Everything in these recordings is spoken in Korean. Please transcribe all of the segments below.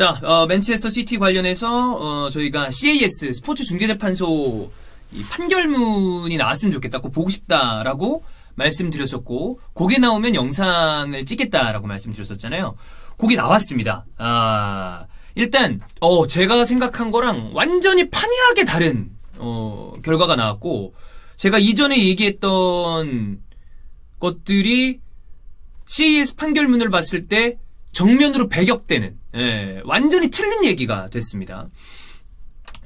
자, 맨체스터 시티 관련해서 저희가 CAS 스포츠 중재재판소 이 판결문이 나왔으면 좋겠다, 꼭 보고 싶다라고 말씀드렸었고, 그게 나오면 영상을 찍겠다라고 말씀드렸었잖아요. 그게 나왔습니다. 일단 제가 생각한 거랑 완전히 판이하게 다른 결과가 나왔고, 제가 이전에 얘기했던 것들이 CAS 판결문을 봤을 때 정면으로 배격되는, 완전히 틀린 얘기가 됐습니다.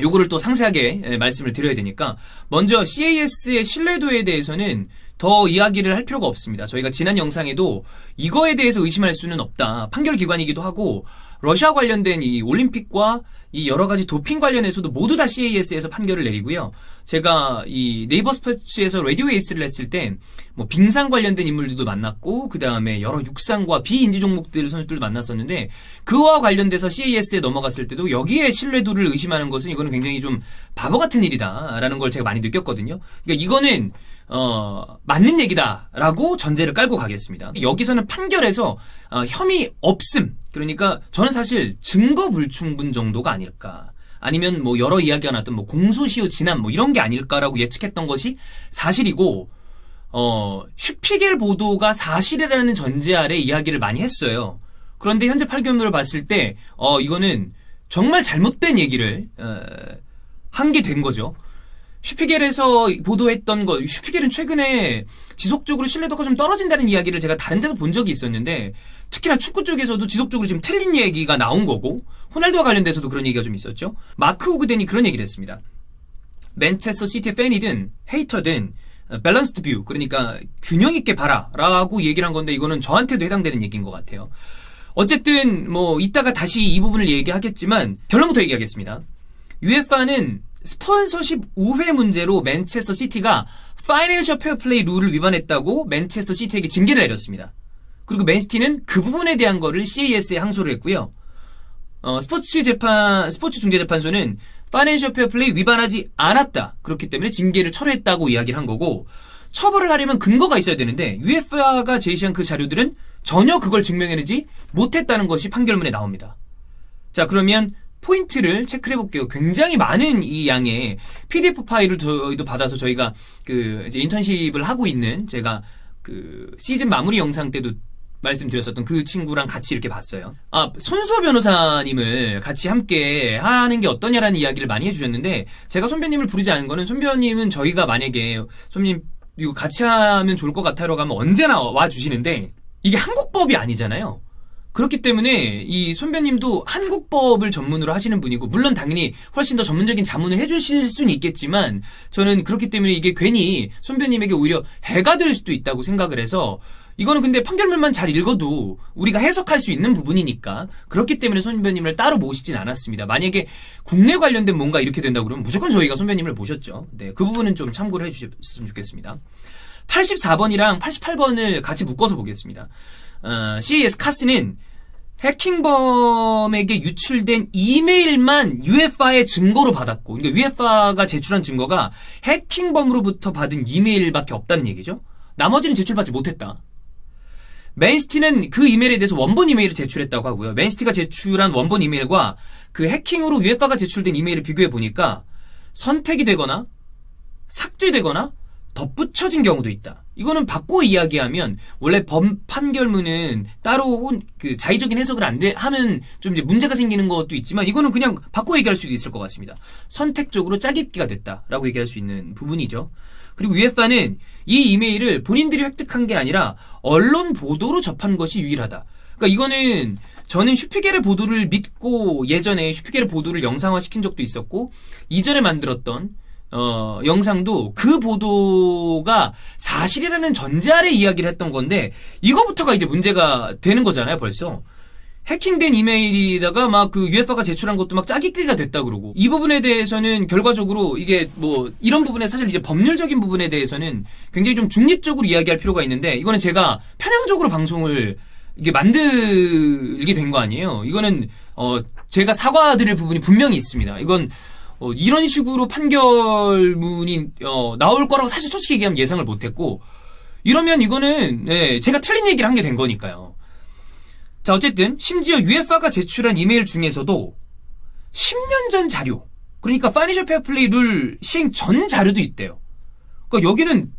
요거를 또 상세하게 말씀을 드려야 되니까, 먼저 CAS의 신뢰도에 대해서는 더 이야기를 할 필요가 없습니다. 저희가 지난 영상에도 이거에 대해서 의심할 수는 없다, 판결기관이기도 하고, 러시아 관련된 이 올림픽과 이 여러 가지 도핑 관련해서도 모두 다 CAS에서 판결을 내리고요. 제가 이 네이버 스포츠에서 라디오 에이스를 했을 때 뭐 빙상 관련된 인물들도 만났고, 그 다음에 여러 육상과 비인지 종목들 선수들도 만났었는데, 그와 관련돼서 CAS에 넘어갔을 때도 여기에 신뢰도를 의심하는 것은 이거는 굉장히 좀 바보 같은 일이다라는 걸 제가 많이 느꼈거든요. 그러니까 이거는 맞는 얘기다라고 전제를 깔고 가겠습니다. 여기서는 판결에서 혐의 없음, 그러니까 저는 사실 증거 불충분 정도가 아닐까, 아니면 뭐 여러 이야기가 나왔던 뭐 공소시효 지남 뭐 이런 게 아닐까라고 예측했던 것이 사실이고, 슈피겔 보도가 사실이라는 전제 아래 이야기를 많이 했어요. 그런데 현재 판결문을 봤을 때 이거는 정말 잘못된 얘기를 한 게 된 거죠. 슈피겔에서 보도했던 거, 슈피겔은 최근에 지속적으로 신뢰도가 좀 떨어진다는 이야기를 제가 다른 데서 본 적이 있었는데, 특히나 축구 쪽에서도 지속적으로 지금 틀린 얘기가 나온 거고, 호날두와 관련돼서도 그런 얘기가 좀 있었죠. 마크 오그덴이 그런 얘기를 했습니다. 맨체스터 시티의 팬이든 헤이터든 밸런스드 뷰, 그러니까 균형 있게 봐라 라고 얘기를 한 건데, 이거는 저한테도 해당되는 얘기인 것 같아요. 어쨌든 뭐 이따가 다시 이 부분을 얘기하겠지만 결론부터 얘기하겠습니다. UEFA는 스폰서십 우회 문제로 맨체스터 시티가 파이낸셜 페어플레이 룰을 위반했다고 맨체스터 시티에게 징계를 내렸습니다. 그리고 맨시티는 그 부분에 대한 거를 CAS에 항소를 했고요. 스포츠 중재재판소는 파이낸셜 페어플레이 위반하지 않았다, 그렇기 때문에 징계를 철회했다고 이야기를 한 거고, 처벌을 하려면 근거가 있어야 되는데 UEFA가 제시한 그 자료들은 전혀 그걸 증명해내지 못했다는 것이 판결문에 나옵니다. 자, 그러면 포인트를 체크해 볼게요. 굉장히 많은 이 양의 PDF 파일을 저희도 받아서 저희가 이제 인턴십을 하고 있는, 제가 시즌 마무리 영상 때도 말씀드렸었던 그 친구랑 같이 이렇게 봤어요. 손수호 변호사님을 같이 함께 하는 게 어떠냐라는 이야기를 많이 해주셨는데, 제가 손변님을 부르지 않은 거는, 손변님은 저희가 만약에 손님 이거 같이 하면 좋을 것 같아라고 하면 언제나 와주시는데, 이게 한국법이 아니잖아요. 그렇기 때문에 이 손변님도 한국법을 전문으로 하시는 분이고, 물론 당연히 훨씬 더 전문적인 자문을 해주실 수는 있겠지만, 저는 그렇기 때문에 이게 괜히 손변님에게 오히려 해가 될 수도 있다고 생각을 해서, 이거는 근데 판결문만 잘 읽어도 우리가 해석할 수 있는 부분이니까, 그렇기 때문에 손변님을 따로 모시진 않았습니다. 만약에 국내 관련된 뭔가 이렇게 된다고 그러면 무조건 저희가 손변님을 모셨죠. 네, 그 부분은 좀 참고를 해주셨으면 좋겠습니다. 84번이랑 88번을 같이 묶어서 보겠습니다. CAS 카스는 해킹범에게 유출된 이메일만 UEFA의 증거로 받았고, 그러니까 UEFA가 제출한 증거가 해킹범으로부터 받은 이메일밖에 없다는 얘기죠. 나머지는 제출받지 못했다. 맨시티는 그 이메일에 대해서 원본 이메일을 제출했다고 하고요. 맨시티가 제출한 원본 이메일과 그 해킹으로 UEFA가 제출된 이메일을 비교해 보니까 선택이 되거나 삭제되거나 덧붙여진 경우도 있다. 이거는 바꿔 이야기하면, 원래 판결문은 따로 자의적인 해석을 하면 좀 이제 문제가 생기는 것도 있지만, 이거는 그냥 바꿔 얘기할 수도 있을 것 같습니다. 선택적으로 짜깁기가 됐다라고 얘기할 수 있는 부분이죠. 그리고 UEFA는 이 이메일을 본인들이 획득한 게 아니라 언론 보도로 접한 것이 유일하다. 그러니까 이거는 저는 슈피겔의 보도를 믿고 예전에 슈피겔의 보도를 영상화 시킨 적도 있었고, 이전에 만들었던 영상도 그 보도가 사실이라는 전제 아래 이야기를 했던 건데, 이거부터가 이제 문제가 되는 거잖아요, 벌써. 해킹된 이메일이다가 막 UEFA가 제출한 것도 막 짜깁기가 됐다 그러고, 이 부분에 대해서는 결과적으로 이게 뭐 이런 부분에 사실 이제 법률적인 부분에 대해서는 굉장히 좀 중립적으로 이야기할 필요가 있는데, 이거는 제가 편향적으로 방송을 이게 만들게 된 거 아니에요. 이거는 제가 사과드릴 부분이 분명히 있습니다. 이건 이런 식으로 판결문이 나올 거라고 사실 솔직히 얘기하면 예상을 못했고, 이러면 이거는 제가 틀린 얘기를 한 게 된 거니까요. 자, 어쨌든 심지어 UEFA가 제출한 이메일 중에서도 10년 전 자료, 그러니까 파이낸셜 페어플레이 룰 시행 전 자료도 있대요. 그러니까 여기는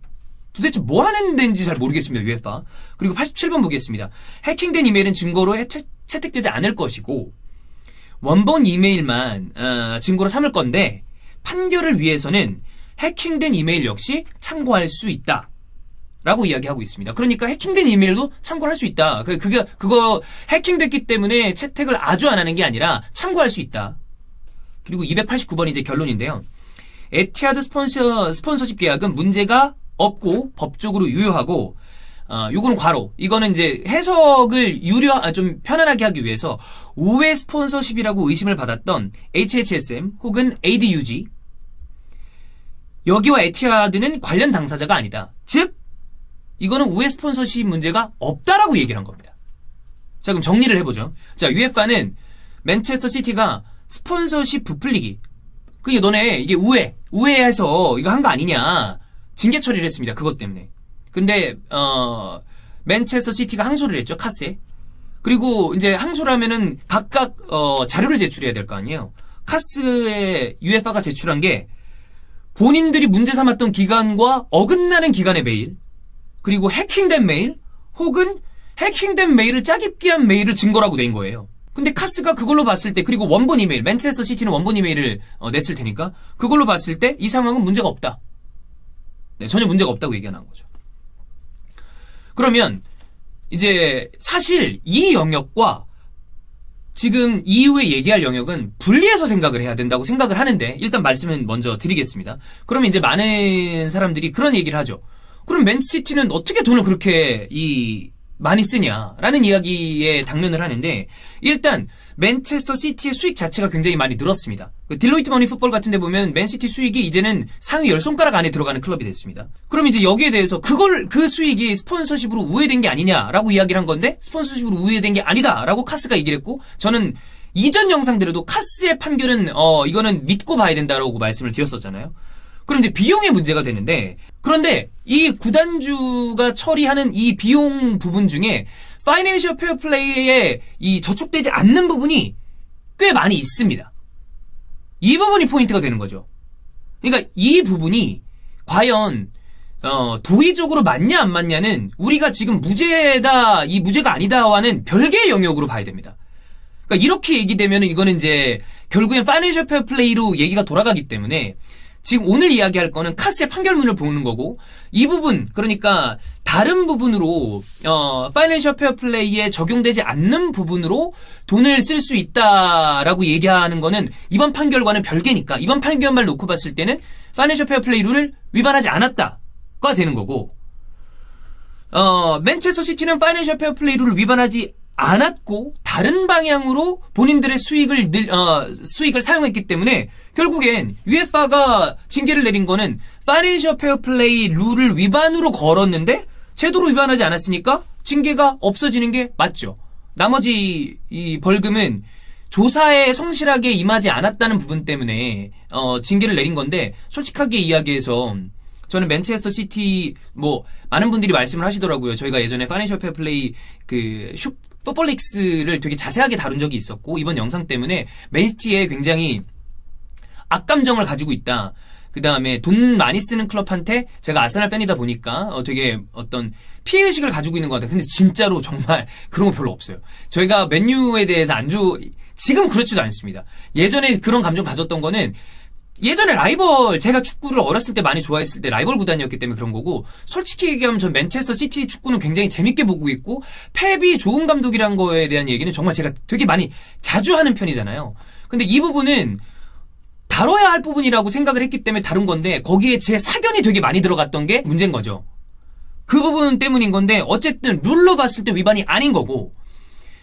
도대체 뭐 하는 데인지 잘 모르겠습니다, UEFA. 그리고 87번 보겠습니다. 해킹된 이메일은 증거로 채택되지 않을 것이고 원본 이메일만 증거로 삼을 건데 판결을 위해서는 해킹된 이메일 역시 참고할 수 있다 라고 이야기하고 있습니다. 그러니까 해킹된 이메일도 참고할 수 있다. 그거 해킹됐기 때문에 채택을 아주 안 하는 게 아니라 참고할 수 있다. 그리고 289번이 이제 결론인데요. 에티하드 스폰서십 계약은 문제가 없고 법적으로 유효하고 요거는 괄호. 이거는 이제 해석을 좀 편안하게 하기 위해서 우회 스폰서십이라고 의심을 받았던 HHSM 혹은 ADUG 여기와 에티하드는 관련 당사자가 아니다. 즉 이거는 우회 스폰서십 문제가 없다라고 얘기를 한 겁니다. 자, 그럼 정리를 해보죠. 자, UEFA는 맨체스터 시티가 스폰서십 부풀리기. 그게 너네 이게 우회해서 이거 한 거 아니냐. 징계 처리를 했습니다. 그것 때문에. 근데 맨체스터 시티가 항소를 했죠. 카스에. 그리고 이제 항소를 하면은 각각 자료를 제출해야 될 거 아니에요. 카스에 UEFA가 제출한 게 본인들이 문제 삼았던 기간과 어긋나는 기간의 메일, 그리고 해킹된 메일, 혹은 해킹된 메일을 짜깁기 한 메일을 증거라고 낸 거예요. 근데 카스가 그걸로 봤을 때, 그리고 원본 이메일, 맨체스터 시티는 원본 이메일을 냈을 테니까 그걸로 봤을 때 이 상황은 문제가 없다. 네, 전혀 문제가 없다고 얘기하는 거죠. 그러면 이제 사실 이 영역과 지금 이후에 얘기할 영역은 분리해서 생각을 해야 된다고 생각을 하는데 일단 말씀은 먼저 드리겠습니다. 그러면 이제 많은 사람들이 그런 얘기를 하죠. 그럼 맨시티는 어떻게 돈을 그렇게 많이 쓰냐라는 이야기에 당면을 하는데 일단 맨체스터 시티의 수익 자체가 굉장히 많이 늘었습니다. 딜로이트 머니 풋볼 같은 데 보면 맨시티 수익이 이제는 상위 10손가락 안에 들어가는 클럽이 됐습니다. 그럼 이제 여기에 대해서 그 수익이 스폰서십으로 우회된 게 아니냐라고 이야기를 한 건데 스폰서십으로 우회된 게 아니다라고 카스가 얘기를 했고 저는 이전 영상들에도 카스의 판결은 이거는 믿고 봐야 된다라고 말씀을 드렸었잖아요. 그럼 이제 비용의 문제가 되는데 그런데 이 구단주가 처리하는 이 비용 부분 중에 파이낸셜 페어플레이에 이 저촉되지 않는 부분이 꽤 많이 있습니다. 이 부분이 포인트가 되는 거죠. 그러니까 이 부분이 과연 도의적으로 맞냐 안 맞냐는 우리가 지금 무죄다 이 무죄가 아니다와는 별개의 영역으로 봐야 됩니다. 그러니까 이렇게 얘기되면 이거는 이제 결국엔 파이낸셜 페어플레이로 얘기가 돌아가기 때문에 지금 오늘 이야기할 거는 카스의 판결문을 보는 거고 이 부분 그러니까 다른 부분으로 파이낸셜 페어플레이에 적용되지 않는 부분으로 돈을 쓸 수 있다라고 얘기하는 거는 이번 판결과는 별개니까 이번 판결만 놓고 봤을 때는 파이낸셜 페어플레이 룰을 위반하지 않았다가 되는 거고 맨체스터 시티는 파이낸셜 페어플레이 룰을 위반하지 않았고 다른 방향으로 본인들의 수익을 사용했기 때문에 결국엔 UEFA가 징계를 내린 거는 파이낸셜 페어플레이 룰을 위반으로 걸었는데 제도로 위반하지 않았으니까 징계가 없어지는 게 맞죠. 나머지 이 벌금은 조사에 성실하게 임하지 않았다는 부분 때문에 징계를 내린 건데 솔직하게 이야기해서 저는 맨체스터 시티 많은 분들이 말씀을 하시더라고요. 저희가 예전에 파이낸셜 페어플레이 풋볼릭스를 되게 자세하게 다룬 적이 있었고 이번 영상 때문에 맨시티에 굉장히 악감정을 가지고 있다. 그 다음에 돈 많이 쓰는 클럽한테 제가 아스날 팬이다 보니까 되게 어떤 피해의식을 가지고 있는 것 같아요. 근데 진짜로 정말 그런 거 별로 없어요. 저희가 맨유에 대해서 지금 그렇지도 않습니다. 예전에 그런 감정 가졌던 거는 예전에 제가 축구를 어렸을 때 많이 좋아했을 때 라이벌 구단이었기 때문에 그런 거고 솔직히 얘기하면 전 맨체스터 시티 축구는 굉장히 재밌게 보고 있고 펩이 좋은 감독이란 거에 대한 얘기는 정말 제가 되게 많이 자주 하는 편이잖아요. 근데 이 부분은 다뤄야 할 부분이라고 생각을 했기 때문에 다룬 건데 거기에 제 사견이 되게 많이 들어갔던 게 문제인 거죠. 그 부분 때문인 건데 어쨌든 룰로 봤을 때 위반이 아닌 거고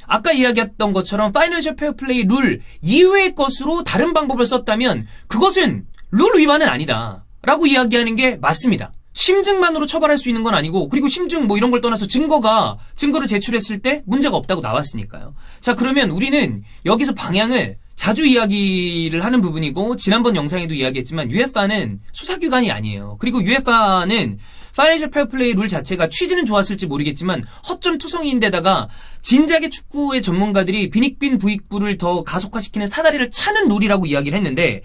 아까 이야기했던 것처럼 파이낸셜 페어플레이 룰 이외의 것으로 다른 방법을 썼다면 그것은 룰 위반은 아니다 라고 이야기하는 게 맞습니다. 심증만으로 처벌할 수 있는 건 아니고 그리고 심증 이런 걸 떠나서 증거를 제출했을 때 문제가 없다고 나왔으니까요. 자 그러면 우리는 여기서 방향을 자주 이야기를 하는 부분이고 지난번 영상에도 이야기했지만 UEFA는 수사기관이 아니에요. 그리고 UEFA는 파이낸셜 페어플레이 룰 자체가 취지는 좋았을지 모르겠지만 허점 투성이인데다가 진작에 축구의 전문가들이 빈익빈 부익부를 더 가속화시키는 사다리를 차는 룰이라고 이야기를 했는데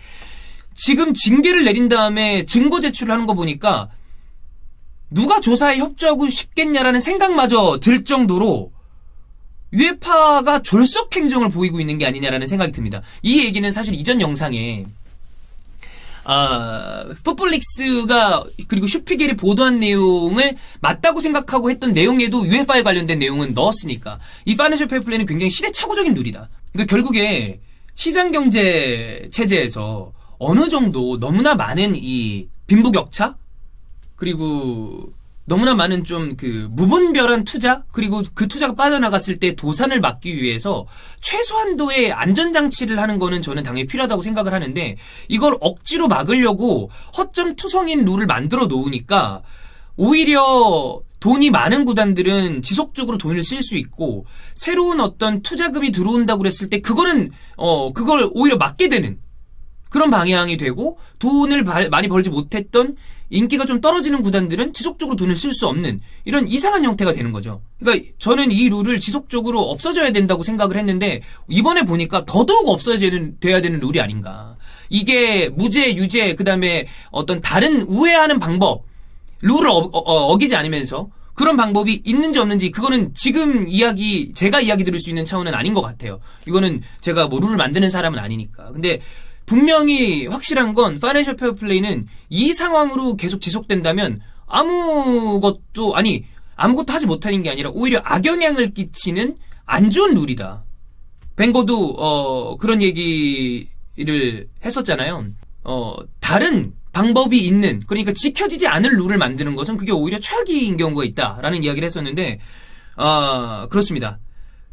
지금 징계를 내린 다음에 증거 제출을 하는 거 보니까 누가 조사에 협조하고 싶겠냐라는 생각마저 들 정도로 UEFA가 졸속 행정을 보이고 있는 게 아니냐라는 생각이 듭니다. 이 얘기는 사실 이전 영상에 풋볼릭스가 그리고 슈피겔이 보도한 내용을 맞다고 생각하고 했던 내용에도 UEFA에 관련된 내용은 넣었으니까 이 파이낸셜 페어플레이는 굉장히 시대착오적인 룰이다. 그러니까 결국에 시장경제 체제에서 어느 정도 너무나 많은 이 빈부격차 그리고 너무나 많은 좀 그 무분별한 투자 그리고 그 투자가 빠져나갔을 때 도산을 막기 위해서 최소한도의 안전장치를 하는 거는 저는 당연히 필요하다고 생각을 하는데 이걸 억지로 막으려고 허점 투성인 룰을 만들어 놓으니까 오히려 돈이 많은 구단들은 지속적으로 돈을 쓸 수 있고 새로운 어떤 투자금이 들어온다고 그랬을 때 그거는 그걸 오히려 막게 되는 그런 방향이 되고 돈을 많이 벌지 못했던 인기가 좀 떨어지는 구단들은 지속적으로 돈을 쓸 수 없는 이런 이상한 형태가 되는 거죠. 그러니까 저는 이 룰을 지속적으로 없어져야 된다고 생각을 했는데 이번에 보니까 더더욱 돼야 되는 룰이 아닌가. 이게 무죄, 유죄, 그 다음에 어떤 다른 우회하는 방법, 룰을 어기지 않으면서 그런 방법이 있는지 없는지 그거는 지금 제가 이야기 들을 수 있는 차원은 아닌 것 같아요. 이거는 제가 뭐 룰을 만드는 사람은 아니니까. 근데 분명히 확실한 건 파이낸셜 페어플레이는 이 상황으로 계속 지속된다면 아무것도 하지 못하는 게 아니라 오히려 악영향을 끼치는 안 좋은 룰이다. 벵거도 그런 얘기를 했었잖아요. 다른 방법이 있는 그러니까 지켜지지 않을 룰을 만드는 것은 그게 오히려 최악인 경우가 있다라는 이야기를 했었는데 그렇습니다.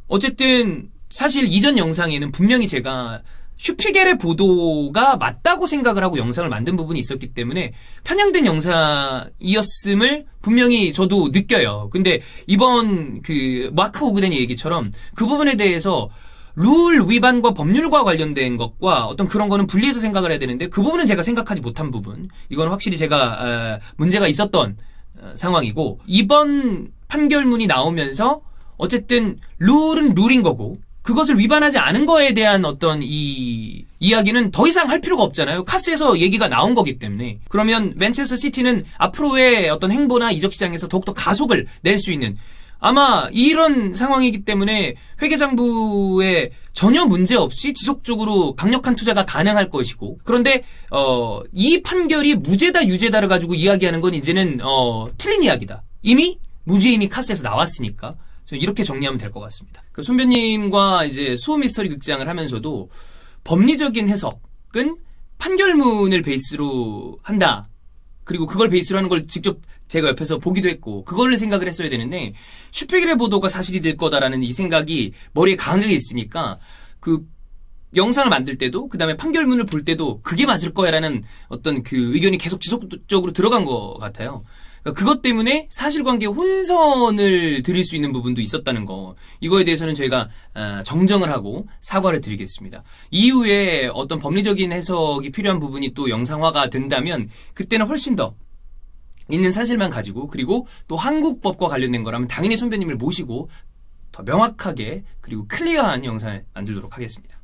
어쨌든 사실 이전 영상에는 분명히 제가 슈피겔의 보도가 맞다고 생각을 하고 영상을 만든 부분이 있었기 때문에 편향된 영상이었음을 분명히 저도 느껴요. 근데 이번 그 마크 오그덴의 얘기처럼 그 부분에 대해서 룰 위반과 법률과 관련된 것과 어떤 그런 거는 분리해서 생각을 해야 되는데 그 부분은 제가 생각하지 못한 부분. 이건 확실히 제가 문제가 있었던 상황이고 이번 판결문이 나오면서 어쨌든 룰은 룰인 거고 그것을 위반하지 않은 거에 대한 어떤 이 이야기는 더 이상 할 필요가 없잖아요. 카스에서 얘기가 나온 거기 때문에. 그러면 맨체스터 시티는 앞으로의 어떤 행보나 이적 시장에서 더욱더 가속을 낼 수 있는 아마 이런 상황이기 때문에 회계장부에 전혀 문제 없이 지속적으로 강력한 투자가 가능할 것이고 그런데 이 판결이 무죄다 유죄다를 가지고 이야기하는 건 이제는 틀린 이야기다. 이미 무죄임이 카스에서 나왔으니까 이렇게 정리하면 될 것 같습니다. 그 손변님과 이제 수호 미스터리 극장을 하면서도 법리적인 해석은 판결문을 베이스로 한다. 그리고 그걸 베이스로 하는 걸 직접 제가 옆에서 보기도 했고 그걸를 생각을 했어야 되는데 슈피겔의 보도가 사실이 될 거다라는 이 생각이 머리에 강하게 있으니까 그 영상을 만들 때도 그 다음에 판결문을 볼 때도 그게 맞을 거야라는 어떤 그 의견이 계속 지속적으로 들어간 것 같아요. 그것 때문에 사실관계 혼선을 드릴 수 있는 부분도 있었다는 거. 이거에 대해서는 저희가 정정을 하고 사과를 드리겠습니다. 이후에 어떤 법리적인 해석이 필요한 부분이 또 영상화가 된다면 그때는 훨씬 더 있는 사실만 가지고 그리고 또 한국법과 관련된 거라면 당연히 손변님을 모시고 더 명확하게 그리고 클리어한 영상을 만들도록 하겠습니다.